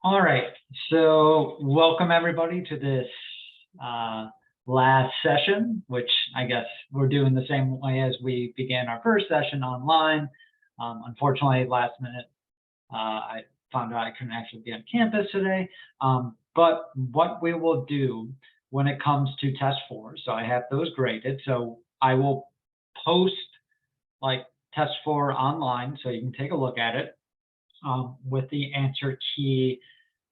All right, so welcome everybody to this last session, which I guess we're doing the same way as we began our first session online. Unfortunately, last minute, I found out I couldn't actually be on campus today. But what we will do when it comes to test 4, so I have those graded, so I will post like test 4 online so you can take a look at it with the answer key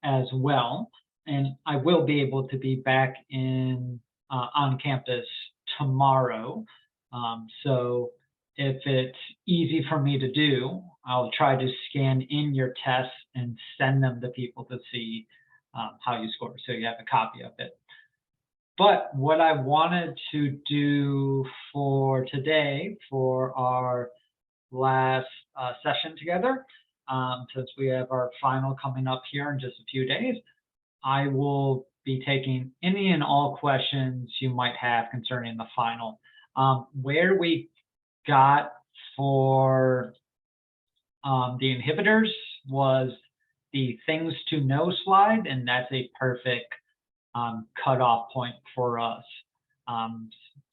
as well. And I will be able to be back in on campus tomorrow. So if it's easy for me to do, I'll try to scan in your tests and send them to people to see how you score, so you have a copy of it. But what I wanted to do for today, for our last session together, since we have our final coming up here in just a few days, I will be taking any and all questions you might have concerning the final. Where we got for the inhibitors was the things to know slide, and that's a perfect cutoff point for us.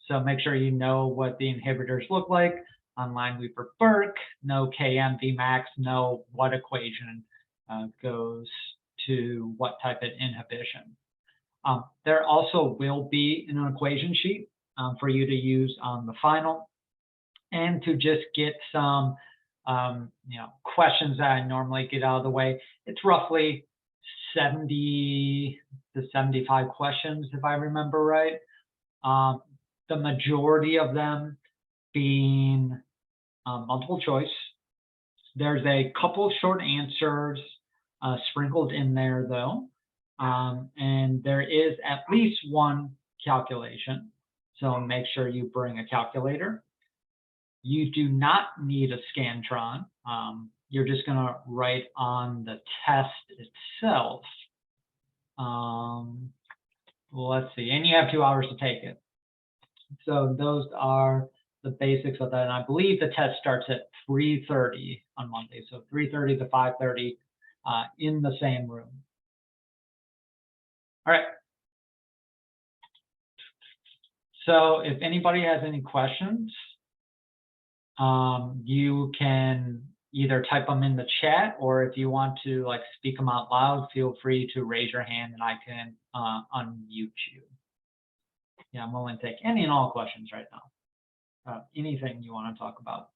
So make sure you know what the inhibitors look like. Online we for Burke, know Km, Vmax, know what equation goes to what type of inhibition. There also will be an equation sheet for you to use on the final, and to just get some questions that I normally get out of the way. It's roughly 70 to 75 questions, if I remember right. The majority of them being multiple choice. There's a couple short answers sprinkled in there though. And there is at least one calculation. So make sure you bring a calculator. You do not need a Scantron. You're just going to write on the test itself. Let's see, and you have 2 hours to take it. So those are the basics of that. And I believe the test starts at 3:30 on Monday. So 3:30 to 5:30 in the same room. All right. So if anybody has any questions, you can either type them in the chat, or if you want to like speak them out loud, feel free to raise your hand and I can unmute you. Yeah, I'm willing to take any and all questions right now. Anything you want to talk about.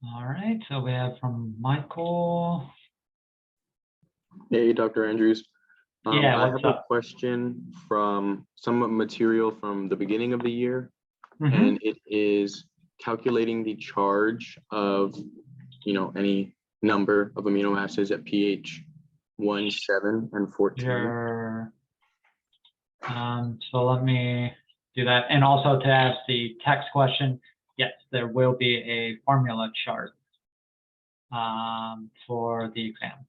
All right, so we have from Michael. Hey, Dr. Andrews. Yeah, I have a question from some material from the beginning of the year, and it is calculating the charge of, any number of amino acids at pH 1, 7, and 14. Sure. So let me do that. And also to ask the text question, yes, there will be a formula chart for the exam.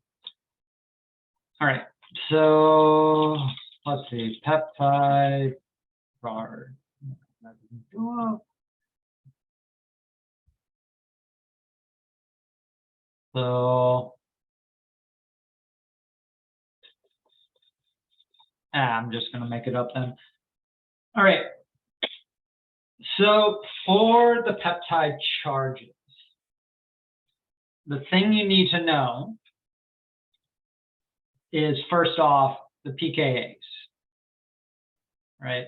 All right, so let's see, peptide chart. So I'm just going to make it up then. All right. So for the peptide charges, the thing you need to know is, first off, the pKa's, right?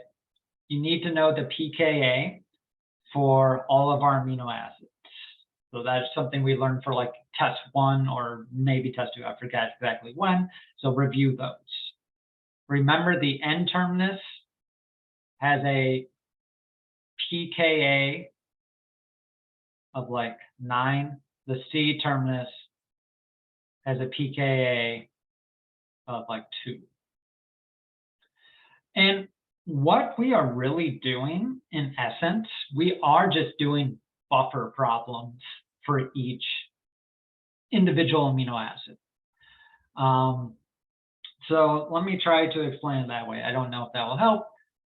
You need to know the pKa for all of our amino acids. So that's something we learned for like test 1 or maybe test 2. I forget exactly when. So review those. Remember, the N terminus has a pKa of like 9. The C terminus has a pKa of like 2. And what we are really doing, in essence, we are just doing buffer problems for each individual amino acid. So let me try to explain it that way. I don't know if that will help,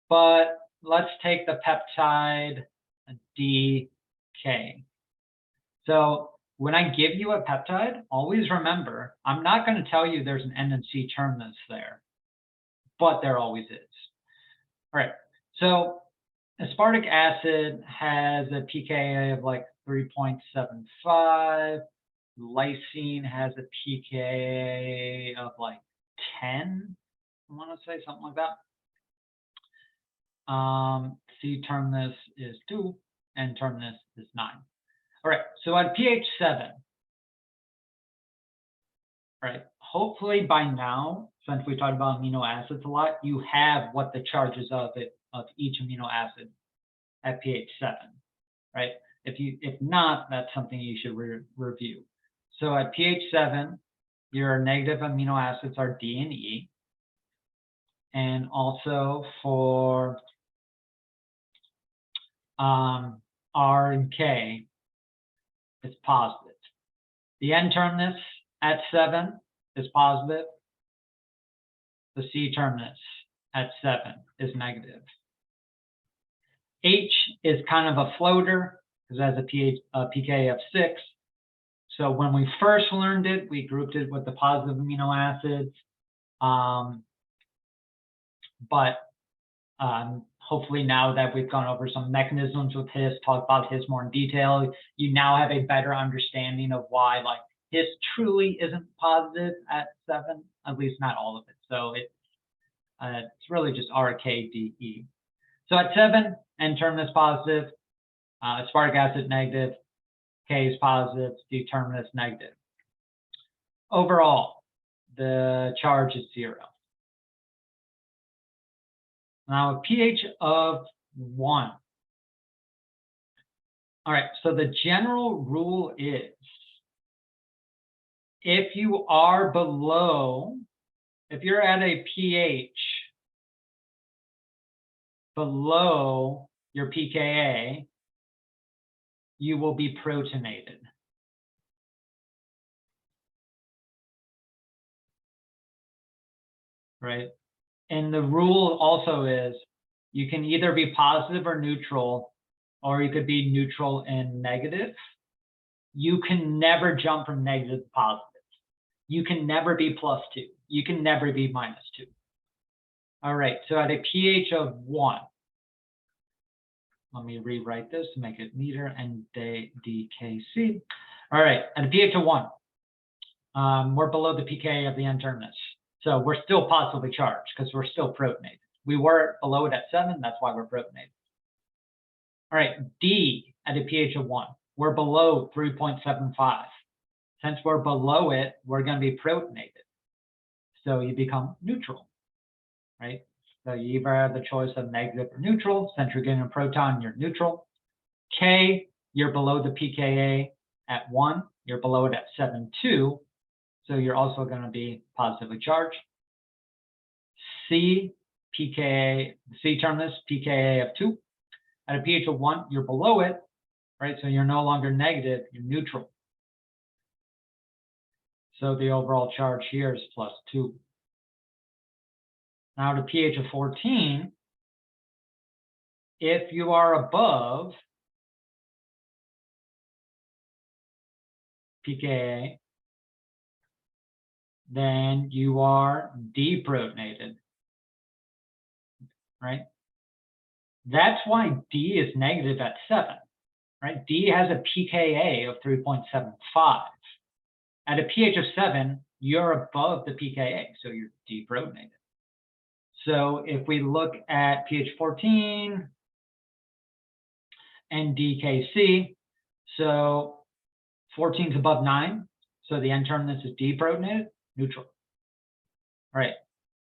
but let's take the peptide DK. So when I give you a peptide, always remember, I'm not going to tell you there's an N and C terminus there, but there always is. All right, so aspartic acid has a pKa of like 3.75. Lysine has a pKa of like 10. I want to say something like that. C terminus is 2, N terminus is 9. All right, so at pH 7, right, hopefully by now, since we talked about amino acids a lot, you have what the charges of each amino acid at pH 7, right? If not, that's something you should review. So at pH 7, your negative amino acids are D and E. And also for R and K, it's positive. The N terminus at 7 is positive. The C terminus at 7 is negative. H is kind of a floater because it has a pK of 6. So when we first learned it, we grouped it with the positive amino acids. But hopefully now that we've gone over some mechanisms with HIS, talked about HIS more in detail, you now have a better understanding of why like HIS truly isn't positive at 7, at least not all of it. So it's really just RKDE. So at 7, N terminus positive, aspartic acid negative, K is positive, D terminus negative. Overall, the charge is 0. Now, a pH of 1. All right, so the general rule is if you are below, if you're at a pH below your pKa, you will be protonated. Right? And the rule also is you can either be positive or neutral, or you could be neutral and negative. You can never jump from negative to positive. You can never be +2. You can never be -2. All right, so at a pH of 1, let me rewrite this to make it neater, and DKC. All right, at a pH of 1, we're below the pKa of the N terminus. So we're still positively charged because we're still protonated. We were below it at 7, that's why we're protonated. All right, D at a pH of 1, we're below 3.75. Since we're below it, we're going to be protonated. So you become neutral, right? So you either have the choice of negative or neutral. Since you're getting a proton, you're neutral. K, you're below the pKa at 1. You're below it at 7.2. So you're also going to be positively charged. C, pKa, C terminus, pKa of 2. At a pH of 1, you're below it, right? So you're no longer negative, you're neutral. So the overall charge here is +2. Now to pH of 14, if you are above pKa, then you are deprotonated, right? That's why D is negative at 7, right? D has a pKa of 3.75. At a pH of 7, you're above the pKa, so you're deprotonated. So if we look at pH 14 and DKC, so 14 is above 9, so the N terminus is deprotonated, neutral. All right,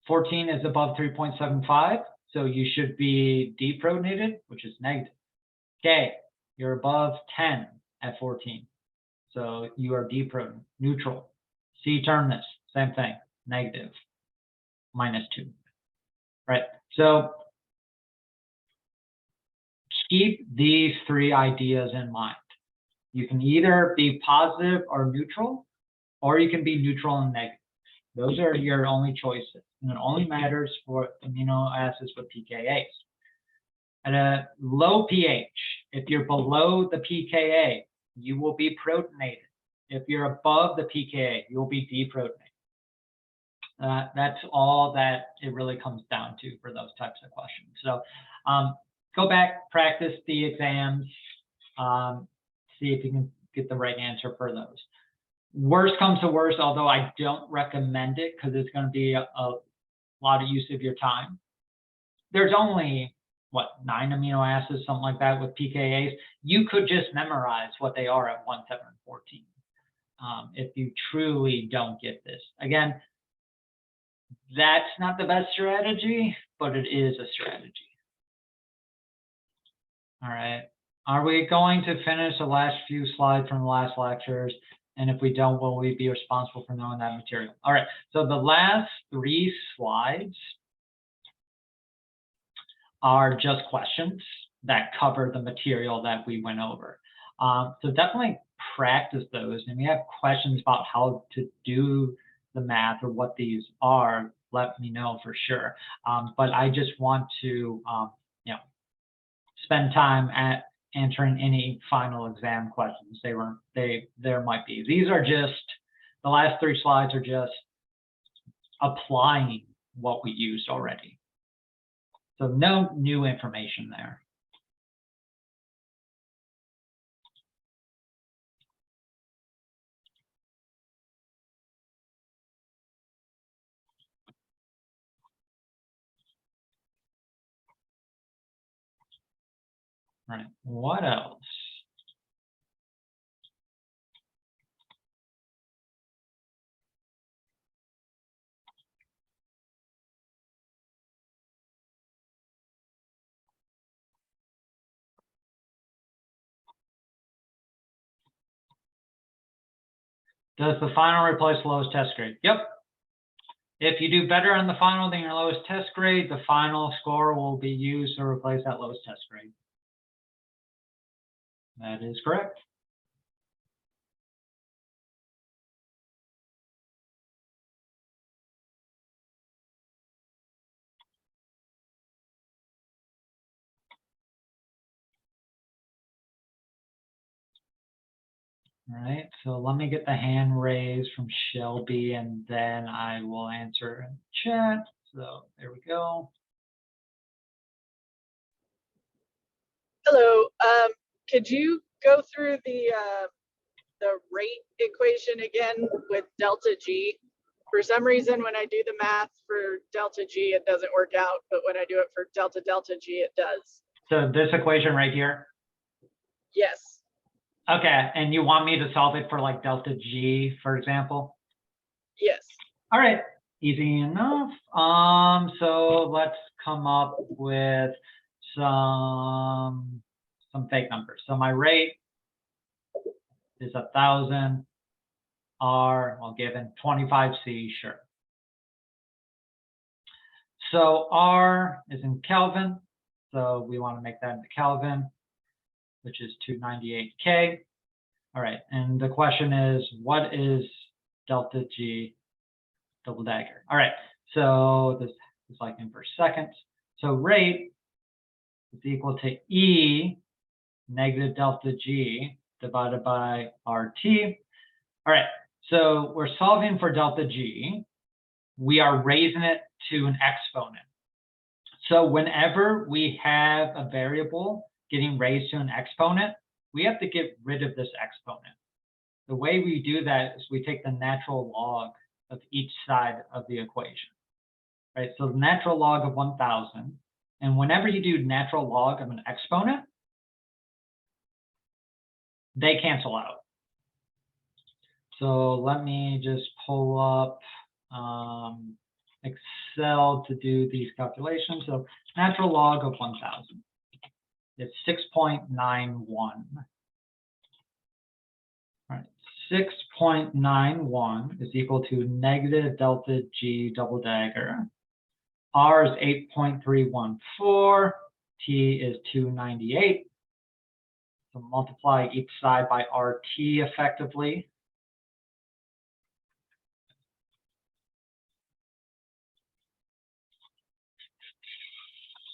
14 is above 3.75, so you should be deprotonated, which is negative. K, you're above 10 at 14, so you are deprotonated, neutral. C terminus, same thing, negative, -2. Right, so keep these three ideas in mind. You can either be positive or neutral, or you can be neutral and negative. Those are your only choices, and it only matters for amino acids with pKa's. At a low pH, if you're below the pKa, you will be protonated. If you're above the pKa, you'll be deprotonated. That's all that it really comes down to for those types of questions. So go back, practice the exams, see if you can get the right answer for those. Worst comes to worst, although I don't recommend it because it's going to be a lot of use of your time. There's only, what, 9 amino acids, something like that with pKa's. You could just memorize what they are at 1, 7, and 14 if you truly don't get this. Again, that's not the best strategy, but it is a strategy. All right. Are we going to finish the last few slides from the last lectures? And if we don't, will we be responsible for knowing that material? All right. So the last 3 slides are just questions that cover the material that we went over. So definitely practice those. And if you have questions about how to do the math or what these are, let me know for sure. But I just want to, spend time at answering any final exam questions. There might be. These are just, the last 3 slides are just applying what we used already. So no new information there. All right, what else? Does the final replace the lowest test grade? Yep. If you do better on the final than your lowest test grade, the final score will be used to replace that lowest test grade. That is correct. All right, so let me get the hand raised from Shelby, and then I will answer in chat. So there we go. Hello. Could you go through the rate equation again with delta G? For some reason, when I do the math for delta G, it doesn't work out, but when I do it for delta G, it does. So this equation right here? Yes. Okay, and you want me to solve it for like delta G, for example? Yes. All right, easy enough. So let's come up with some fake numbers. So my rate is 1,000 R, well, given 25C, sure. So R is in Kelvin, so we want to make that into Kelvin, which is 298 K. All right, and the question is, what is delta G double dagger? All right, so this is like in per seconds. So rate is equal to E negative delta G divided by RT. All right, so we're solving for delta G. We are raising it to an exponent. So whenever we have a variable getting raised to an exponent, we have to get rid of this exponent. The way we do that is we take the natural log of each side of the equation, right? So the natural log of 1,000, and whenever you do natural log of an exponent, they cancel out. So let me just pull up Excel to do these calculations. So natural log of 1,000 is 6.91. All right, 6.91 is equal to negative delta G double dagger. R is 8.314. T is 298. So multiply each side by RT effectively.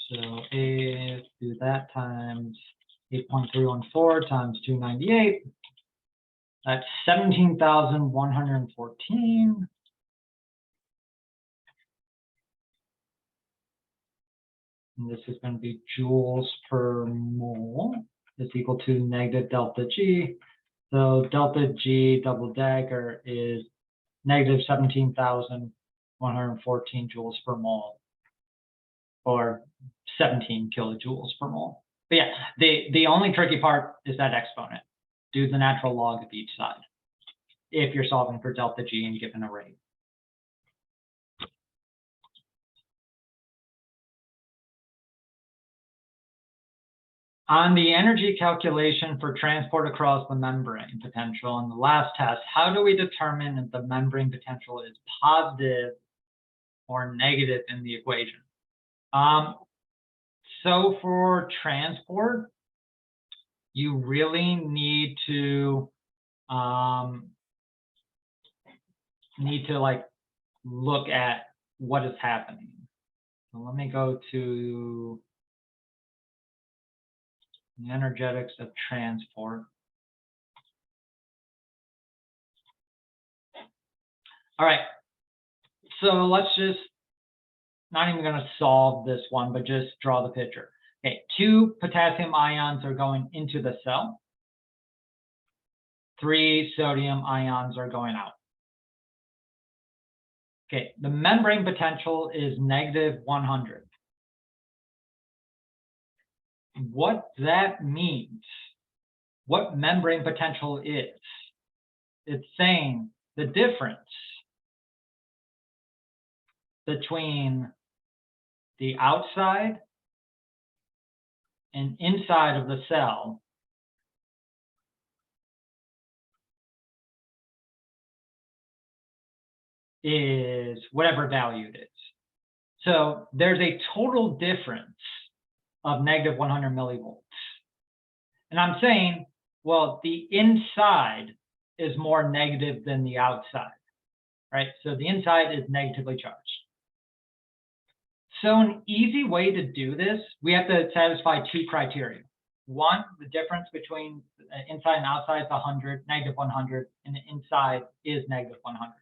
So if do that times 8.314 times 298, that's 17,114. And this is going to be joules per mole is equal to negative delta G. So delta G double dagger is negative 17,114 joules per mole, or 17 kilojoules per mole. But yeah, the only tricky part is that exponent. Do the natural log of each side if you're solving for delta G and given a rate. On the energy calculation for transport across the membrane potential in the last test, how do we determine if the membrane potential is positive or negative in the equation? So for transport, you really need to like look at what is happening. So let me go to the energetics of transport. All right, so let's just, not even going to solve this one, but just draw the picture. Okay, 2 potassium ions are going into the cell. 3 sodium ions are going out. Okay, the membrane potential is negative 100. What that means, what membrane potential is, it's saying the difference between the outside and inside of the cell is whatever value it is. So there's a total difference of negative 100 millivolts. And I'm saying, well, the inside is more negative than the outside, right? So the inside is negatively charged. So an easy way to do this, we have to satisfy 2 criteria. One, the difference between inside and outside is 100, negative 100, and the inside is negative 100.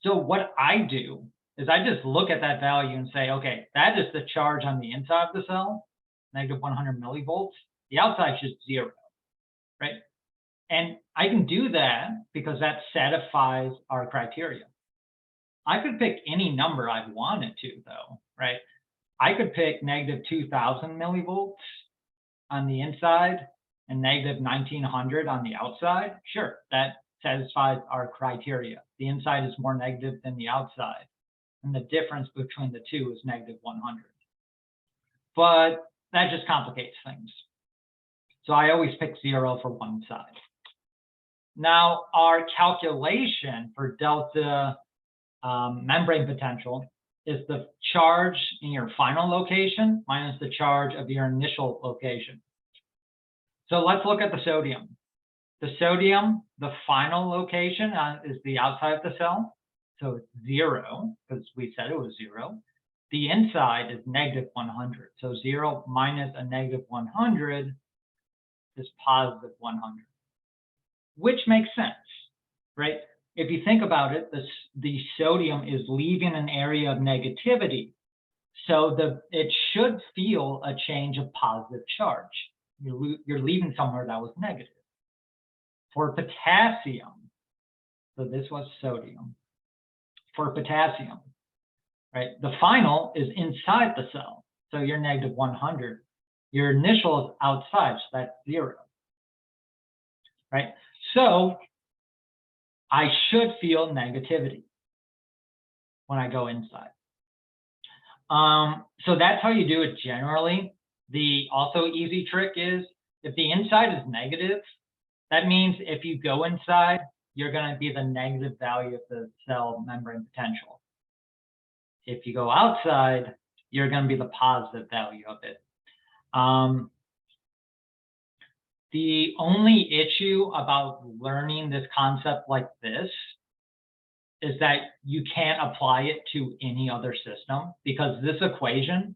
So what I do is I just look at that value and say, okay, that is the charge on the inside of the cell, negative 100 millivolts. The outside is 0, right? And I can do that because that satisfies our criteria. I could pick any number I wanted to, though, right? I could pick negative 2,000 millivolts on the inside and negative 1,900 on the outside. Sure, that satisfies our criteria. The inside is more negative than the outside, and the difference between the two is negative 100. But that just complicates things. So I always pick 0 for one side. Now, our calculation for delta membrane potential is the charge in your final location minus the charge of your initial location. So let's look at the sodium. The sodium, the final location is the outside of the cell. So it's 0, because we said it was 0. The inside is negative 100. So 0 minus a negative 100 is positive 100, which makes sense, right? If you think about it, the sodium is leaving an area of negativity. So it should feel a change of positive charge. You're leaving somewhere that was negative. For potassium, so this was sodium. For potassium, right, the final is inside the cell. So you're negative 100. Your initial is outside, so that's 0, right? So I should feel negativity when I go inside. So that's how you do it generally. The also easy trick is if the inside is negative, that means if you go inside, you're going to be the negative value of the cell membrane potential. If you go outside, you're going to be the positive value of it. The only issue about learning this concept like this is that you can't apply it to any other system, because this equation,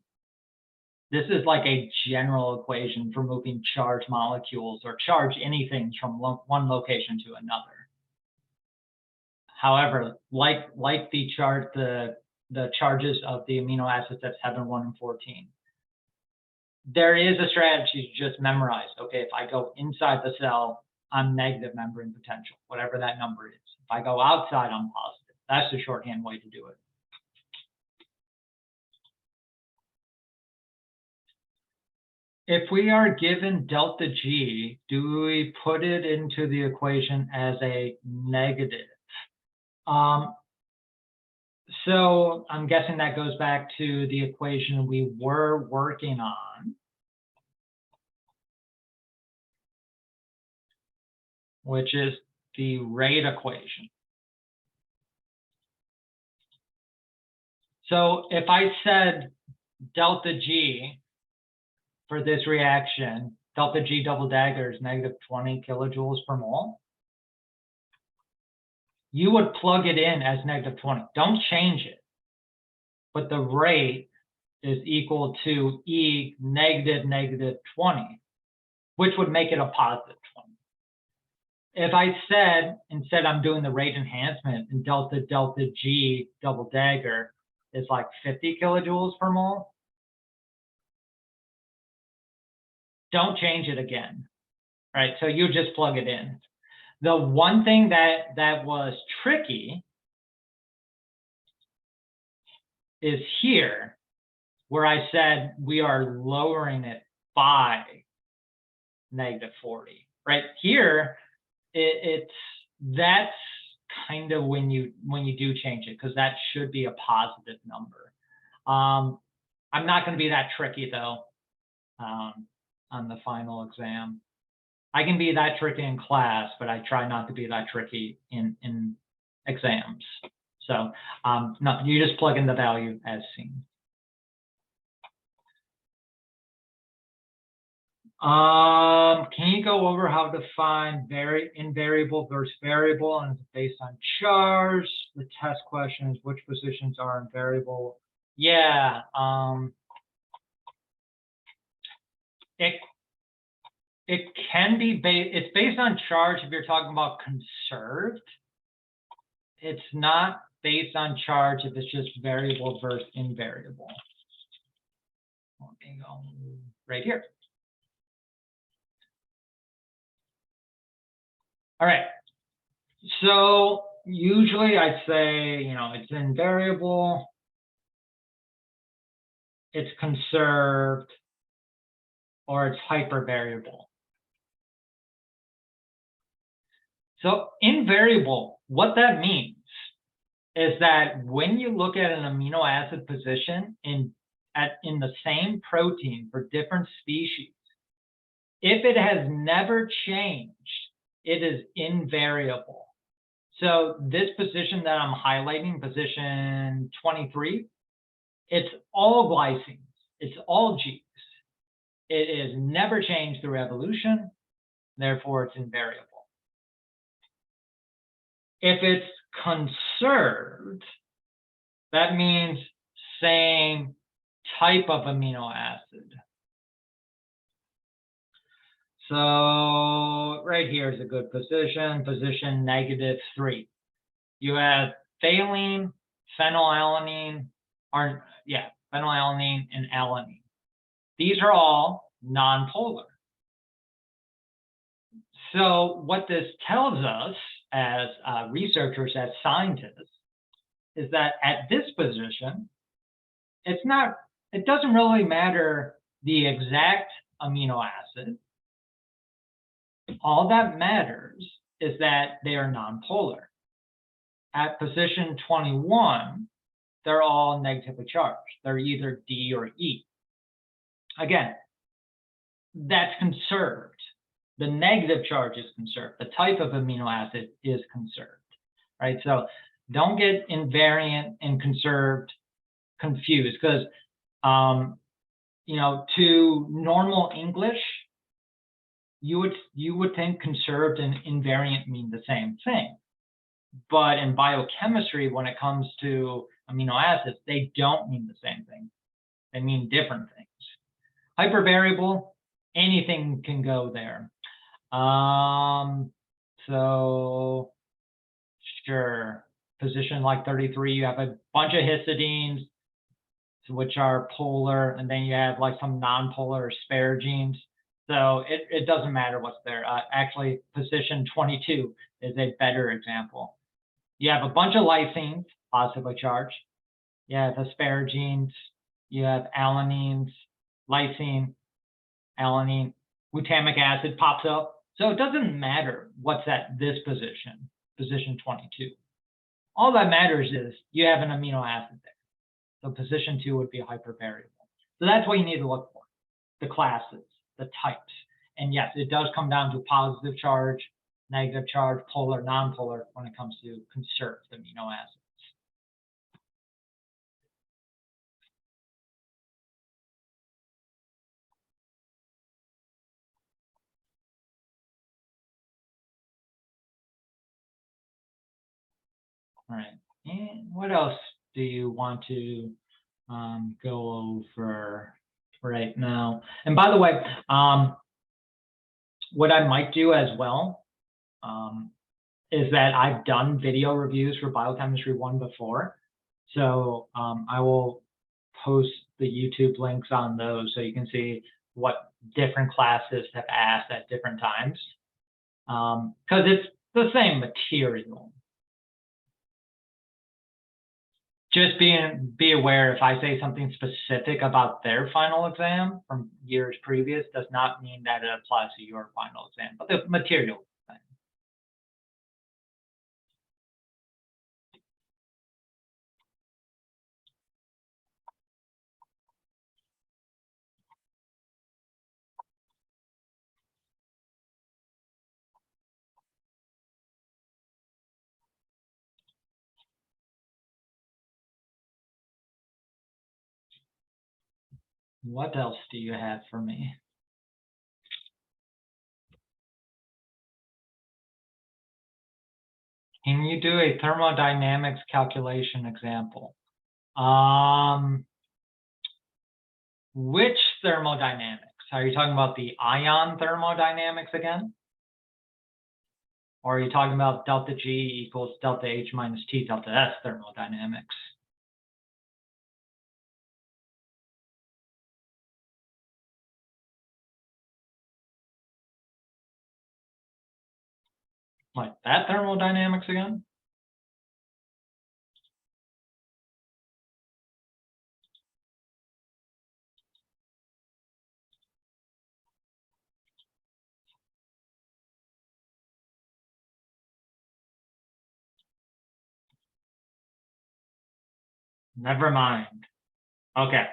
this is like a general equation for moving charged molecules or charge anything from one location to another. However, like the chart, the charges of the amino acids at 7, 1, and 14, there is a strategy to just memorize. Okay, if I go inside the cell, I'm negative membrane potential, whatever that number is. If I go outside, I'm positive. That's the shorthand way to do it. If we are given delta G, do we put it into the equation as a negative? So I'm guessing that goes back to the equation we were working on, which is the rate equation. So if I said delta G for this reaction, delta G double dagger is negative 20 kilojoules per mole, you would plug it in as negative 20. Don't change it. But the rate is equal to E negative 20, which would make it a positive 20. If I said, instead I'm doing the rate enhancement, and delta G double dagger is like 50 kilojoules per mole, don't change it again, right? So you just plug it in. The one thing that was tricky is here, where I said we are lowering it by negative 40. Right here, that's kind of when you do change it, because that should be a positive number. I'm not going to be that tricky though on the final exam. I can be that tricky in class, but I try not to be that tricky in exams. So no, you just plug in the value as seen. Can you go over how to find invariable versus variable, and it's based on charge? The test question is which positions are invariable. Yeah, it can be it's based on charge if you're talking about conserved. It's not based on charge if it's just variable versus invariable. Let me go right here. All right. So usually I'd say, it's invariable, it's conserved, or it's hypervariable. So invariable, what that means is that when you look at an amino acid position in the same protein for different species, if it has never changed, it is invariable. So this position that I'm highlighting, position 23, it's all glycines, it's all G's. It is never changed through evolution, therefore it's invariable. If it's conserved, that means same type of amino acid. So right here is a good position, position -3. You have valine, phenylalanine, phenylalanine and alanine. These are all nonpolar. So what this tells us as researchers, as scientists, is that at this position, it doesn't really matter the exact amino acid. All that matters is that they are nonpolar. At position 21, they're all negatively charged. They're either D or E. Again, that's conserved. The negative charge is conserved. The type of amino acid is conserved, right? So don't get invariant and conserved confused, because to normal English, you would think conserved and invariant mean the same thing. But in biochemistry, when it comes to amino acids, they don't mean the same thing. They mean different things. Hypervariable, anything can go there. So sure, position like 33, you have a bunch of histidines, which are polar, and then you have like some non-polar or spare genes. So it doesn't matter what's there. Actually, position 22 is a better example. You have a bunch of lysines, positively charged. You have asparagines, you have alanines, lysine, alanine, glutamic acid pops up. So it doesn't matter what's at this position, position 22. All that matters is you have an amino acid there. So position 2 would be hypervariable. So that's what you need to look for, the classes, the types. And yes, it does come down to positive charge, negative charge, polar, non-polar when it comes to conserved amino acids. All right, and what else do you want to go over right now? And by the way, what I might do as well is that I've done video reviews for Biochemistry 1 before. So I will post the YouTube links on those so you can see what different classes have asked at different times. Because it's the same material. Just be aware if I say something specific about their final exam from years previous does not mean that it applies to your final exam, but the material thing. What else do you have for me? Can you do a thermodynamics calculation example? Which thermodynamics? Are you talking about the ion thermodynamics again? Or are you talking about delta G equals delta H minus T delta S thermodynamics? Like that thermodynamics again? Never mind. Okay.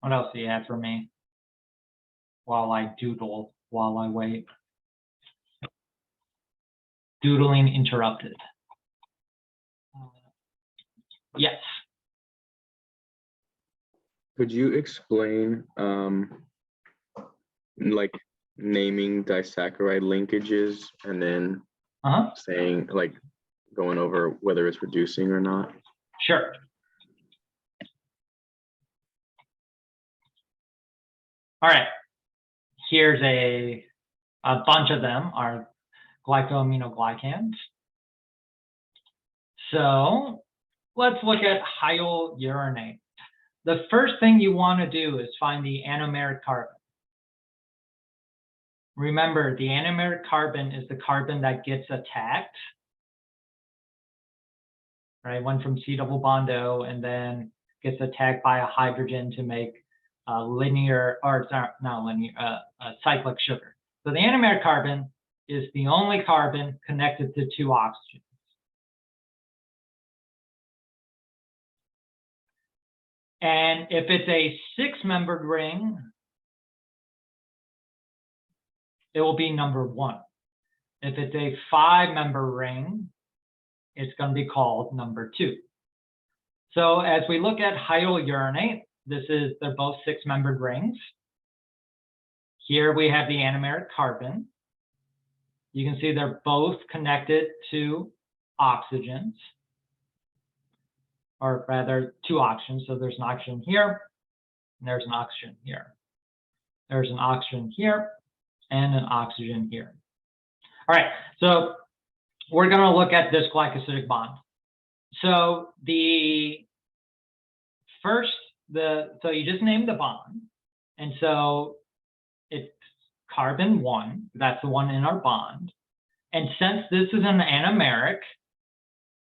What else do you have for me? While I doodle, while I wait. Doodling interrupted. Yes. Could you explain like naming disaccharide linkages and then saying like going over whether it's reducing or not? Sure. All right. Here's a bunch of them are glycoaminoglycans. So let's look at hyaluronate. The first thing you want to do is find the anomeric carbon. Remember, the anomeric carbon is the carbon that gets attacked, right? Went from C double bond O and then gets attacked by a hydrogen to make linear, or not linear, cyclic sugar. So the anomeric carbon is the only carbon connected to 2 oxygens. And if it's a 6-membered ring, it will be number 1. If it's a 5-member ring, it's going to be called number 2. So as we look at hydrourinate, they're both 6-membered rings. Here we have the anomeric carbon. You can see they're both connected to oxygens, or rather 2 oxygens. So there's an oxygen here, and there's an oxygen here. There's an oxygen here, and an oxygen here. All right, so we're going to look at this glycosidic bond. So so you just named the bond, and so it's carbon 1. That's the one in our bond. And since this is an anomeric,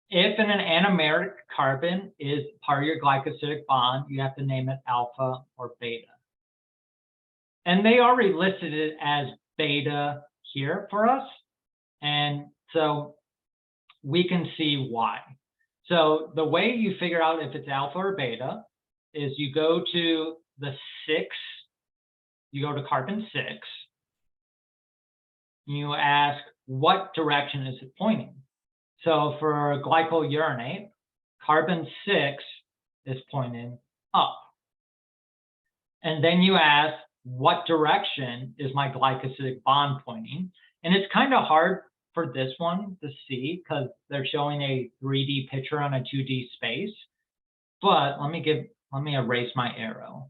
if an anomeric carbon is part of your glycosidic bond, you have to name it alpha or beta. And they already listed it as beta here for us. And so we can see why. So the way you figure out if it's alpha or beta is you go to the 6, you go to carbon 6, you ask what direction is it pointing. So for glycouronate, carbon 6 is pointing up. And then you ask, what direction is my glycosidic bond pointing? And it's kind of hard for this one to see because they're showing a 3D picture on a 2D space. But let me erase my arrow.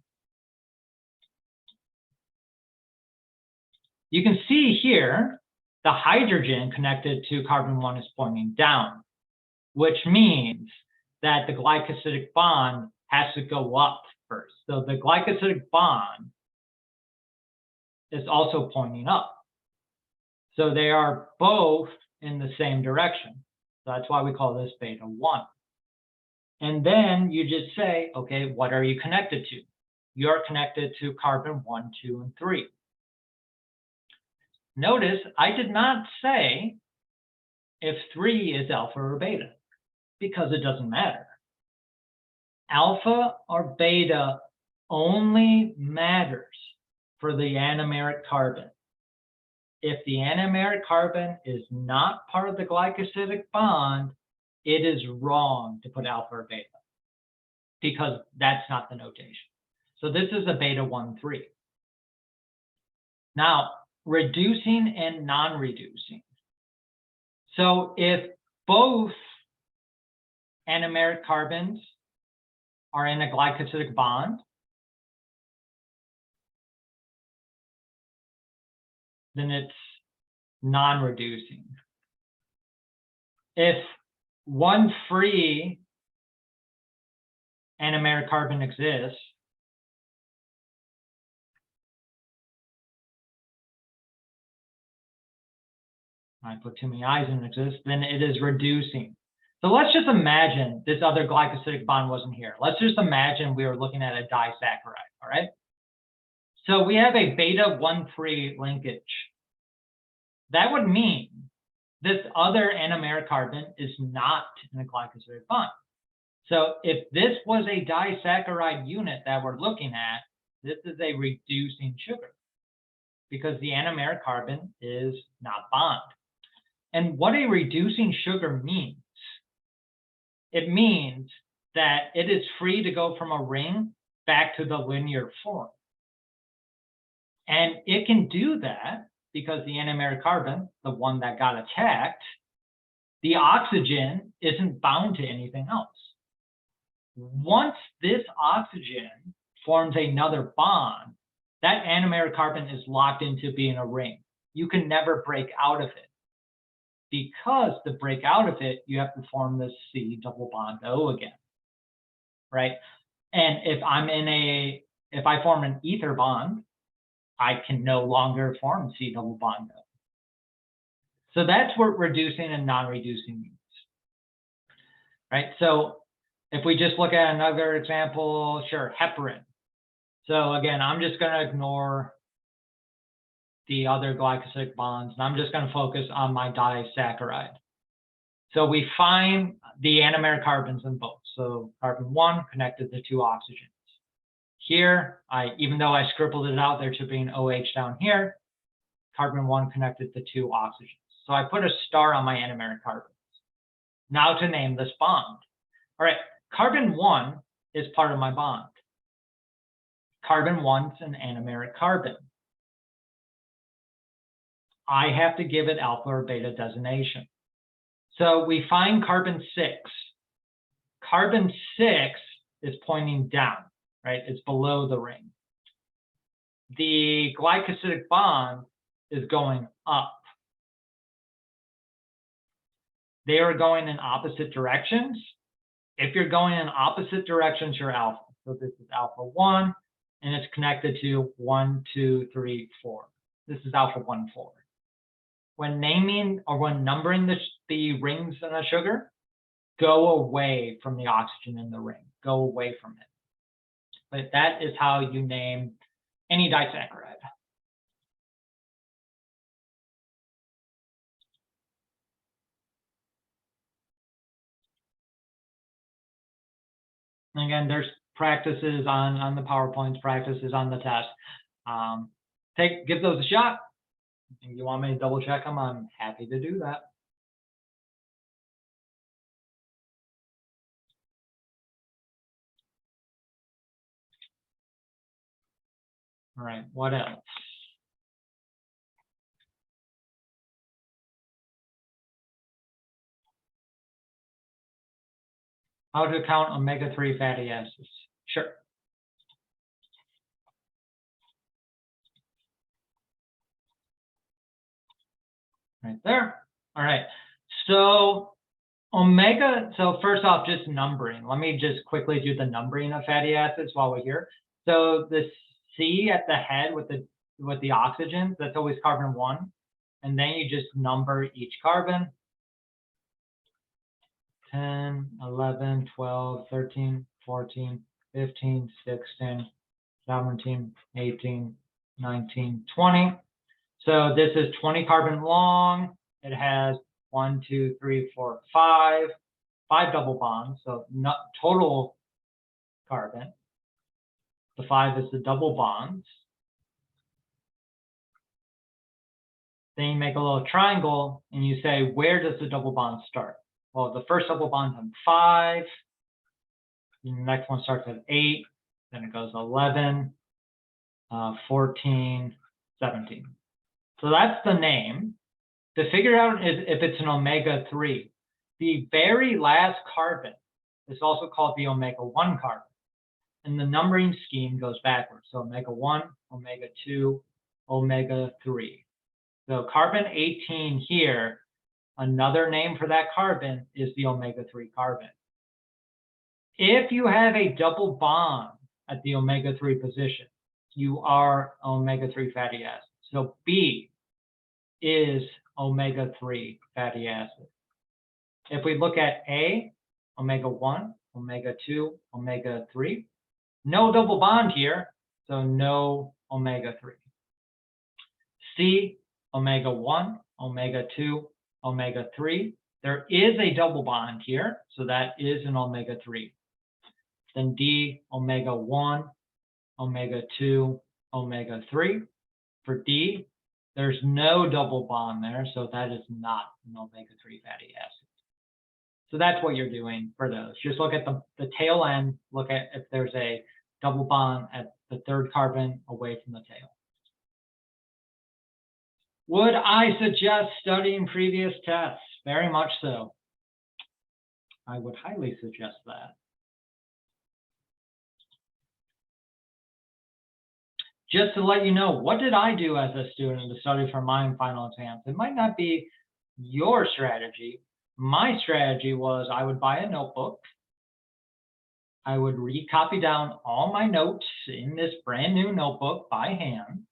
You can see here the hydrogen connected to carbon 1 is pointing down, which means that the glycosidic bond has to go up first. So the glycosidic bond is also pointing up. So they are both in the same direction. So that's why we call this beta 1. And then you just say, okay, what are you connected to? You're connected to carbon 1, 2, and 3. Notice I did not say if 3 is alpha or beta, because it doesn't matter. Alpha or beta only matters for the anomeric carbon. If the anomeric carbon is not part of the glycosidic bond, it is wrong to put alpha or beta, because that's not the notation. So this is a beta 1, 3. Now, reducing and non-reducing. So if both anomeric carbons are in a glycosidic bond, then it's non-reducing. If one free anomeric carbon exists, I put too many I's in exists, then it is reducing. So let's just imagine this other glycosidic bond wasn't here. Let's just imagine we were looking at a disaccharide, all right? So we have a beta 1,3 linkage. That would mean this other anomeric carbon is not in a glycosidic bond. So if this was a disaccharide unit that we're looking at, this is a reducing sugar because the anomeric carbon is not bond. And what a reducing sugar means, it means that it is free to go from a ring back to the linear form. And it can do that because the anomeric carbon, the one that got attacked, the oxygen isn't bound to anything else. Once this oxygen forms another bond, that anomeric carbon is locked into being a ring. You can never break out of it. Because to break out of it, you have to form this C double bond O again, right? And if I form an ether bond, I can no longer form C double bond O. So that's what reducing and non-reducing means, right? So if we just look at another example, sure, heparin. So again, I'm just going to ignore the other glycosidic bonds, and I'm just going to focus on my disaccharide. So we find the anomeric carbons in both. So carbon 1 connected to 2 oxygens. Here, even though I scribbled it out, there should be an OH down here. carbon 1 connected to 2 oxygens. So I put a star on my anomeric carbons. Now to name this bond. All right, carbon 1 is part of my bond. Carbon 1 is an anomeric carbon. I have to give it alpha or beta designation. So we find carbon 6. Carbon 6 is pointing down, right? It's below the ring. The glycosidic bond is going up. They are going in opposite directions. If you're going in opposite directions, you're alpha. So this is alpha 1, and it's connected to 1, 2, 3, 4. This is alpha 1, 4. When naming or when numbering the rings in a sugar, go away from the oxygen in the ring. Go away from it. But that is how you name any disaccharide. And again, there's practices on the PowerPoints, practices on the test. Give those a shot. If you want me to double check them, I'm happy to do that. All right, what else? How to count omega-3 fatty acids? Sure. Right there. All right. So first off, just numbering. Let me just quickly do the numbering of fatty acids while we're here. So the C at the head with the oxygen, that's always carbon 1. And then you just number each carbon. 10, 11, 12, 13, 14, 15, 16, 17, 18, 19, 20. So this is 20 carbon long. It has 1, 2, 3, 4, 5 double bonds. So not total carbon. The 5 is the double bonds. Then you make a little triangle and you say, where does the double bond start? Well, the first double bond on 5. The next one starts at 8. Then it goes 11, 14, 17. So that's the name. To figure out if it's an omega-3, the very last carbon is also called the omega-1 carbon. And the numbering scheme goes backwards. So omega-1, omega-2, omega-3. So carbon 18 here, another name for that carbon is the omega-3 carbon. If you have a double bond at the omega-3 position, you are omega-3 fatty acid. So B is omega-3 fatty acid. If we look at A, omega-1, omega-2, omega-3, no double bond here, so no omega-3. C, omega-1, omega-2, omega-3. There is a double bond here, so that is an omega-3. Then D, omega-1, omega-2, omega-3. For D, there's no double bond there, so that is not an omega-3 fatty acid. So that's what you're doing for those. Just look at the tail end, look at if there's a double bond at the third carbon away from the tail. Would I suggest studying previous tests? Very much so. I would highly suggest that. Just to let you know, what did I do as a student to study for my final exams? It might not be your strategy. My strategy was I would buy a notebook. I would recopy down all my notes in this brand new notebook by hand.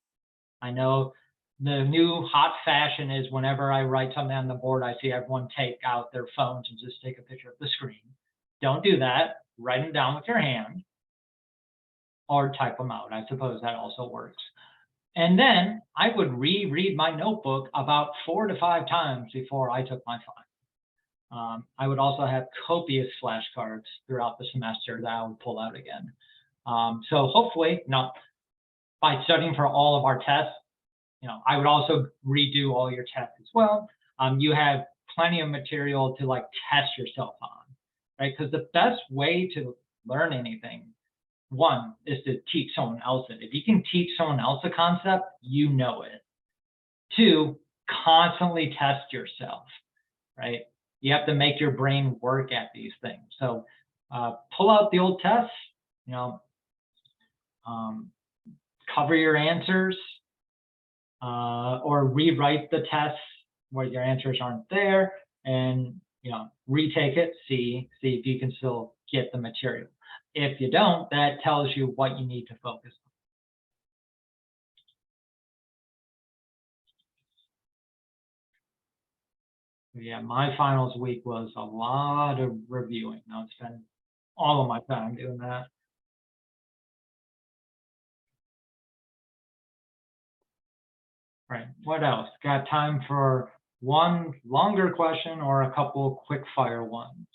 I know the new hot fashion is whenever I write something on the board, I see everyone take out their phones and just take a picture of the screen. Don't do that. Write them down with your hand or type them out. I suppose that also works. And then I would reread my notebook about 4 to 5 times before I took my final. I would also have copious flashcards throughout the semester that I would pull out again. So hopefully, by studying for all of our tests, I would also redo all your tests as well. You have plenty of material to like test yourself on, right? Because the best way to learn anything, one, is to teach someone else it. If you can teach someone else a concept, you know it. Two, constantly test yourself, right? You have to make your brain work at these things. So pull out the old tests, cover your answers, or rewrite the tests where your answers aren't there, and retake it, see if you can still get the material. If you don't, that tells you what you need to focus on. Yeah, my finals week was a lot of reviewing. I would spend all of my time doing that. Right, what else? Got time for one longer question or a couple quick fire ones?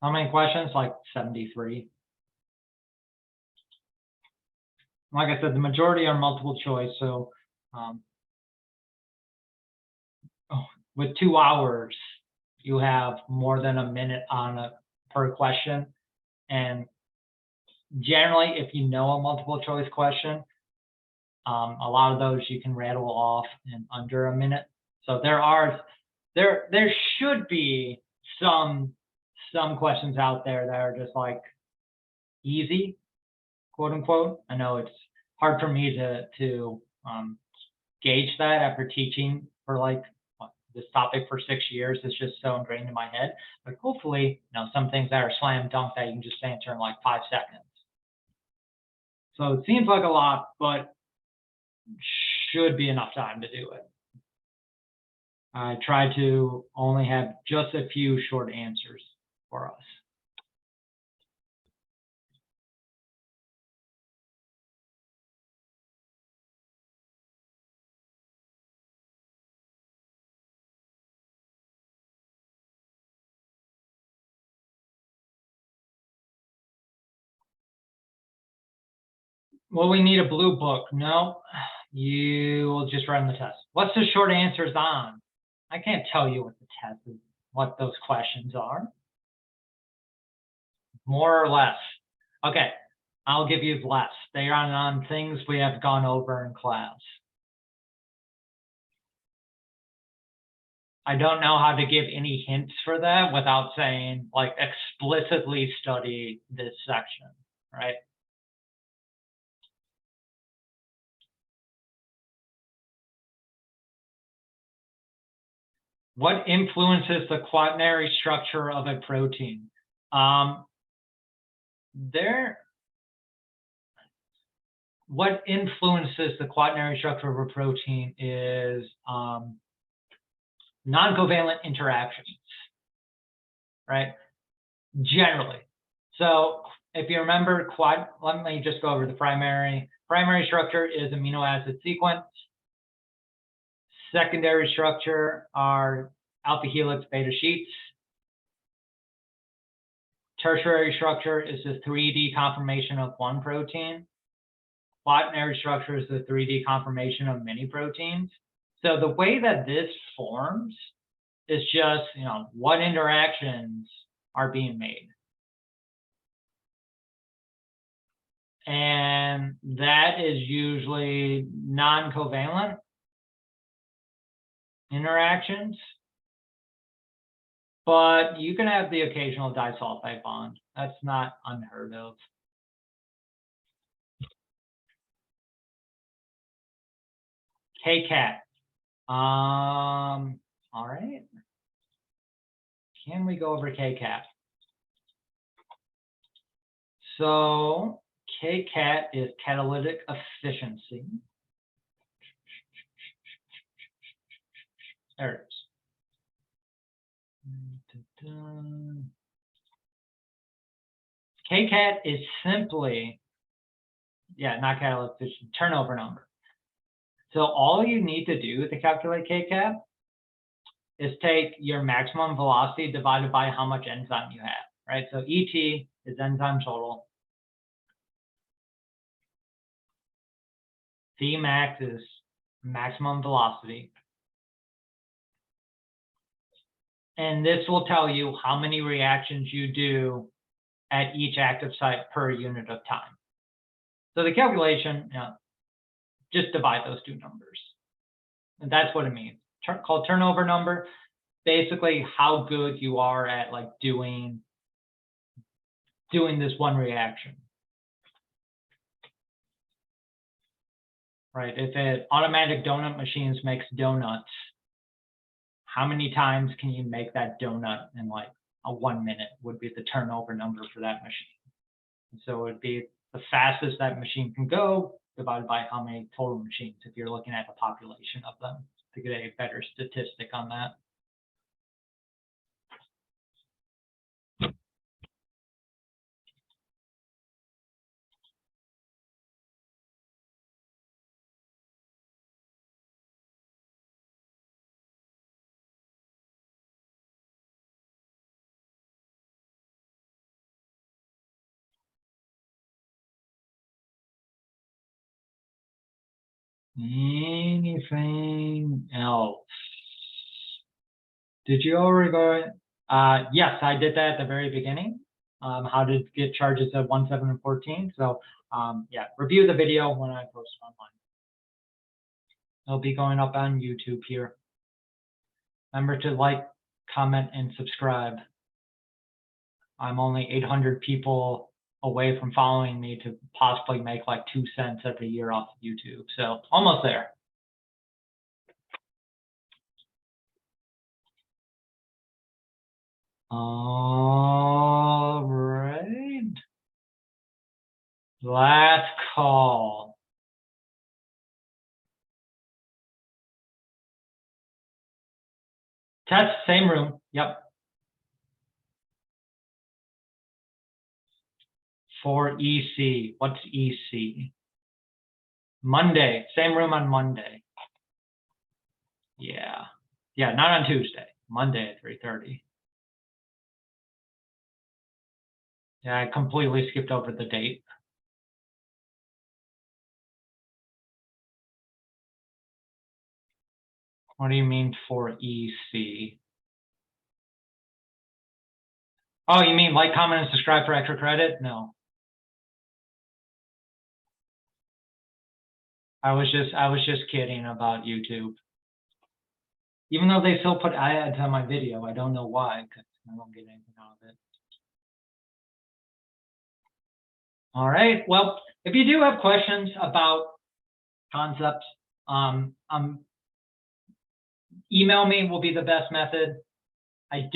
How many questions? Like 73. Like I said, the majority are multiple choice. So with 2 hours, you have more than a minute on per question. And generally, if you know a multiple choice question, a lot of those you can rattle off in under a minute. So there should be some questions out there that are just like easy, quote unquote. I know it's hard for me to gauge that after teaching for like this topic for 6 years. It's just so ingrained in my head. But hopefully, some things that are slam dunk that you can just answer in like 5 seconds. So it seems like a lot, but should be enough time to do it. I try to only have just a few short answers for us. Well, we need a blue book. No, you will just run the test. What's the short answers on? I can't tell you what the test is, what those questions are. More or less. Okay, I'll give you less. They are on things we have gone over in class. I don't know how to give any hints for that without saying, like, explicitly study this section, right? What influences the quaternary structure of a protein? What influences the quaternary structure of a protein is non-covalent interactions, right? Generally. So if you remember let me just go over the primary structure is amino acid sequence. Secondary structure are alpha helix, beta sheets. Tertiary structure is the 3D conformation of one protein. Quaternary structure is the 3D conformation of many proteins. So the way that this forms is just, what interactions are being made. And that is usually non-covalent interactions, but you can have the occasional disulfide bond. That's not unheard of. Kcat. All right. Can we go over Kcat? So Kcat is catalytic efficiency. There it is. Kcat is simply, not catalytic efficiency, turnover number. So all you need to do to calculate Kcat is take your maximum velocity divided by how much enzyme you have, right? So ET is enzyme total. Vmax is maximum velocity. And this will tell you how many reactions you do at each active site per unit of time. So the calculation, just divide those two numbers. And that's what it means. Called turnover number. Basically, how good you are at like doing this one reaction. Right? If it automatic donut machines makes donuts, how many times can you make that donut in like a 1 minute would be the turnover number for that machine. And so it would be the fastest that machine can go divided by how many total machines, if you're looking at the population of them, to get a better statistic on that. Anything else? Did you already go? Yes, I did that at the very beginning. How to get charges of 1, 7, and 14. So review the video when I post it online. It'll be going up on YouTube here. Remember to like, comment, and subscribe. I'm only 800 people away from following me to possibly make like 2 cents every year off of YouTube. So almost there. All right. Last call. Test, same room. Yep. For EC. What's EC? Monday. Same room on Monday. Yeah. Yeah, not on Tuesday. Monday at 3:30. Yeah, I completely skipped over the date. What do you mean for EC? Oh, you mean like, comment, and subscribe for extra credit? No. I was just kidding about YouTube. Even though they still put ads on my video, I don't know why, because I don't get anything out of it. All right. Well, if you do have questions about concepts, email me will be the best method. I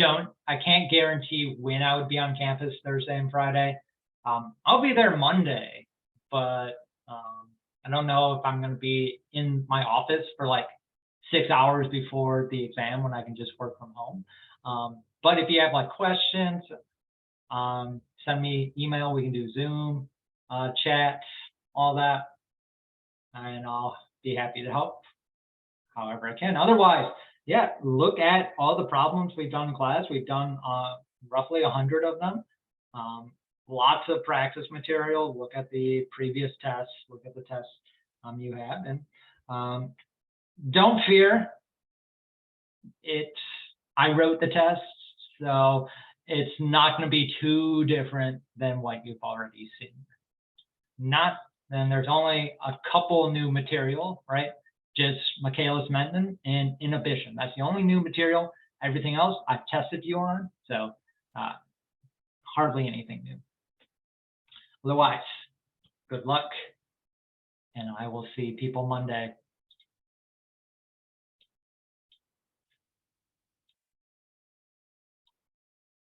can't guarantee when I would be on campus Thursday and Friday. I'll be there Monday, but I don't know if I'm going to be in my office for like 6 hours before the exam when I can just work from home. But if you have like questions, send me email. We can do Zoom, chat, all that, and I'll be happy to help however I can. Otherwise, look at all the problems we've done in class. We've done roughly 100 of them. Lots of practice material. Look at the previous tests. Look at the tests you have, and don't fear. I wrote the tests, so it's not going to be too different than what you've already seen. Then there's only a couple new material, right? Just Michaelis-Menten and inhibition. That's the only new material. Everything else I've tested you on, so hardly anything new. Otherwise, good luck, and I will see people Monday.